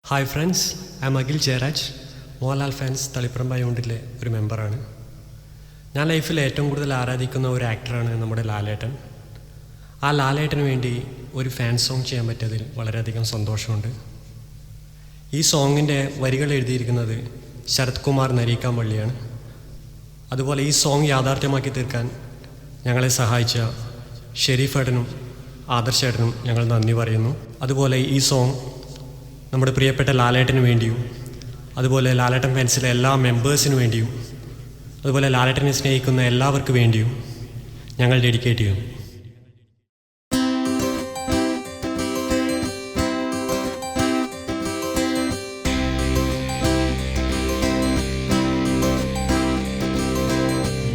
Hi friends, I M Akhil Jayaraj. Mohanlal fans Taliparamba യൂണിറ്റിലെ ഒരു മെമ്പറാണ്. ഞാൻ ലൈഫിൽ ഏറ്റവും കൂടുതൽ ആരാധിക്കുന്ന ഒരു ആക്ടറാണ് നമ്മുടെ ലാലേട്ടൻ. ആ ലാലേട്ടന് വേണ്ടി ഒരു ഫാൻ സോങ് ചെയ്യാൻ പറ്റിയതിൽ വളരെയധികം സന്തോഷമുണ്ട്. ഈ സോങ്ങിൻ്റെ വരികൾ എഴുതിയിരിക്കുന്നത് ശരത് കുമാർ നരീക്കാംപള്ളിയാണ്. അതുപോലെ ഈ സോങ് യാഥാർത്ഥ്യമാക്കി തീർക്കാൻ ഞങ്ങളെ സഹായിച്ച ഷെരീഫ് ഏട്ടനും ആദർശേട്ടനും ഞങ്ങൾ നന്ദി പറയുന്നു. അതുപോലെ ഈ സോങ് നമ്മുടെ പ്രിയപ്പെട്ട ലാലേട്ടന് വേണ്ടിയും, അതുപോലെ ലാലേട്ടൻ ഫാൻസിലെ എല്ലാ മെമ്പേഴ്സിനു വേണ്ടിയും, അതുപോലെ ലാലേട്ടനെ സ്നേഹിക്കുന്ന എല്ലാവർക്കും വേണ്ടിയും ഞങ്ങൾ ഡെഡിക്കേറ്റ് ചെയ്യും.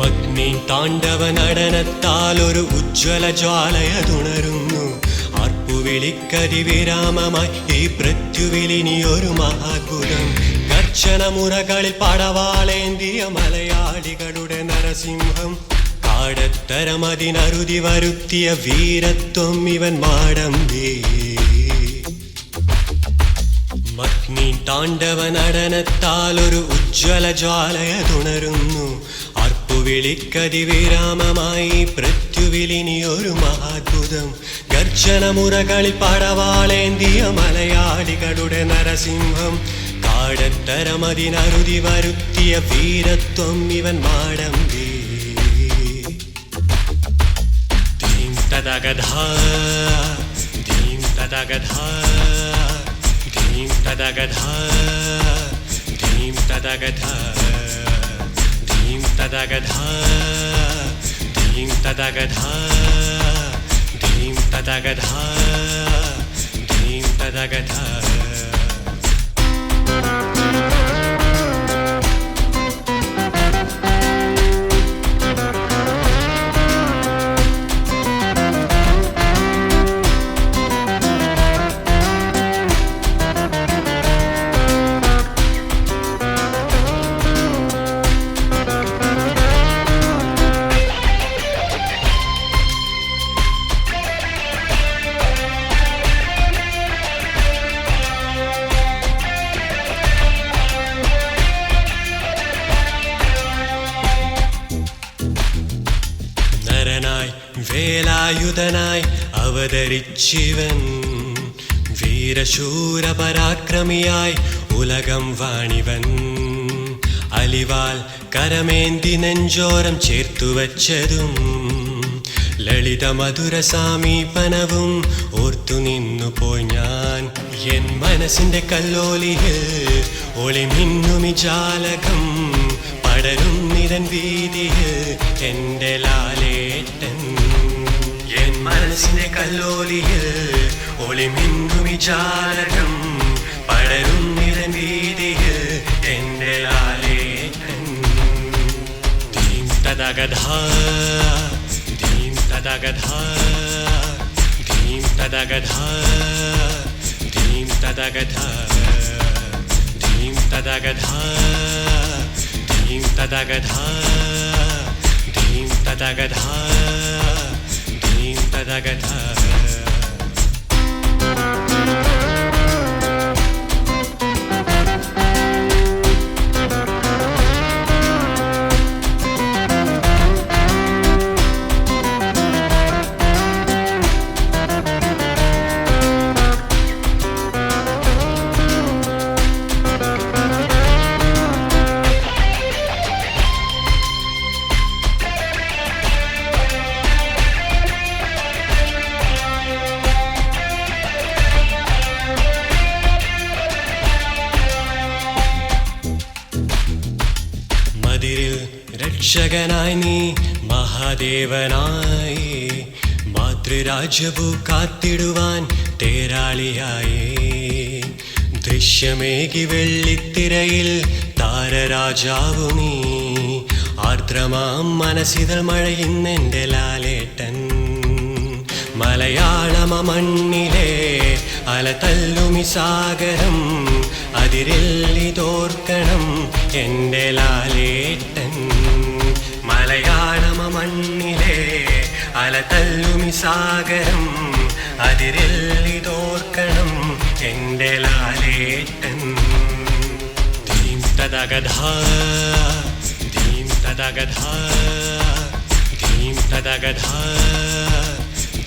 അഗ്നി താണ്ഡവ നടനത്താൽ ഒരു ഉജ്ജ്വല ജ്വാലയതുണരുന്നു. വിളിക്കതിവിരാമമായി ഈ പൃഥ്വിയിലിനിയൊരു മഹാത്ഭുതം. ഗർജനമുറകളിൽ പടവാളേന്തിയ മലയാളികളുടെ നരസിംഹം. കാടത്തരമതിനറുതി വരുത്തിയ വീരത്വം ഇവൻ മാടമ്പി. അഗ്നി താണ്ഡവ നടനത്താൽ ഒരു ഉജ്ജ്വല ജ്വാലയതുണരുന്നു. വിളിക്കതിവിരാമമായി പൃഥ്വിയിലിനിയൊരു മഹാത്ഭുതം. ഗർജനമുറകളിൽ പടവാളേന്തിയ മലയാളികളുടെ നരസിംഹം. കാടത്തരമതിനറുതി വരുത്തിയ വീരത്വം ഇവൻ മാടമ്പി. ധീം തദഗധാ ധീം തദഗധാ ധീം തദഗധാ ധീം തദഗധാ ധീം തദഗധാ ധീം തദഗധാ ധീം തദഗധാ ധീം തദഗധാ. വേലായുധനായി അവതരിച്ചിവൻ. വീരശൂര പരാക്രമിയായി ഉലകം വാണിവൻ. അലിവാൽ കരമേന്തി നെഞ്ചോരം ചേർത്തുവച്ചതും ലളിത മധുര സമീപനവും ഓർത്തു നിന്നുപോയി ഞാൻ. എൻ മനസ്സിന്റെ കല്ലോലിയിൽ ഒളിമിന്നുമി ജാലകം പടരും നിരൻ വീതിയിൽ എൻ്റെ ലാലേട്ടൻ. എൻ മനസ്സിന്റെ കല്ലോലിയിൽ ഒളിമിന്നുമി ജാലകം പടരും നിരൻ വീതിയിൽ എൻ്റെ ലാലേട്ടൻ. ധീം തദഗധാ ധീം തദഗധാ ധീം തദഗധാ ധീം തദഗധാ ധീം തദഗധാ ധീം തദഗധാ ധീം തദഗധാ ധീം തദഗധാ. രക്ഷകനായി നീ മഹാദേവനായി. മാതൃരാജ്യവു കാത്തിടുവാൻ തേരാളിയായി. ദൃശ്യമേകി വെള്ളിത്തിരയിൽ താരരാജാവു നീ. ആർദ്രമാം മനസ്സിതൾ മഴയുന്നെൻ്റെ ലാലേട്ടൻ. മലയാളമ മണ്ണിലെ അലതല്ലുമി സാഗരം അതിരില്ലിതോർക്കണം എൻ്റെ ലാലേട്ടൻ. മലയാളമ മണ്ണിലെ അലതല്ലുമി സാഗരം അതിരില്ലിതോർക്കണം എന്റെ ലാലേട്ടൻ. ധീം തദഗധാ ധീം തദഗധാ ധീം തദഗധാ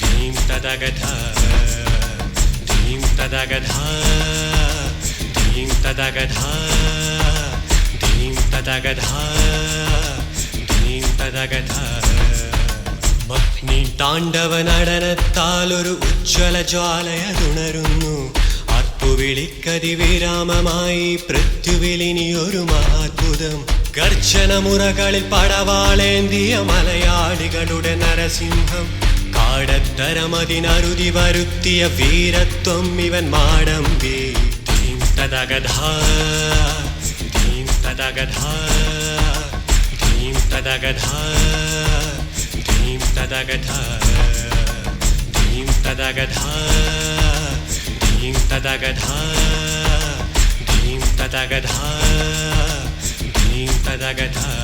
ധീം തദഗധാ ധീം തദഗധാ ധീം തദഗധാ ധീം തദഗധാ ധീം തദഗധാ. അഗ്നി താണ്ഡവ നടനത്താൽ ഒരു ഉജ്ജ്വല ജ്വാലയതുണരുന്നു. ആർപ്പുവിളിക്കതിവിരാമമായി പൃഥ്വിലിനിയൊരു മഹാത്ഭുതം. ഗർജനമുറകളിൽ പടവാളേന്തിയ മലയാളികളുടെ നരസിംഹം. കാടത്തരമതിനറുതി വരുത്തിയ വീരത്വം ഇവൻ മാടമ്പി. ധീം തദഗധാ ധീം തദഗധാ ധീം തദഗധാ ധീം തദഗധാ ധീം തദഗധാ ധീം തദഗധാ ധീം തദഗധാ ധീം തദഗധാ.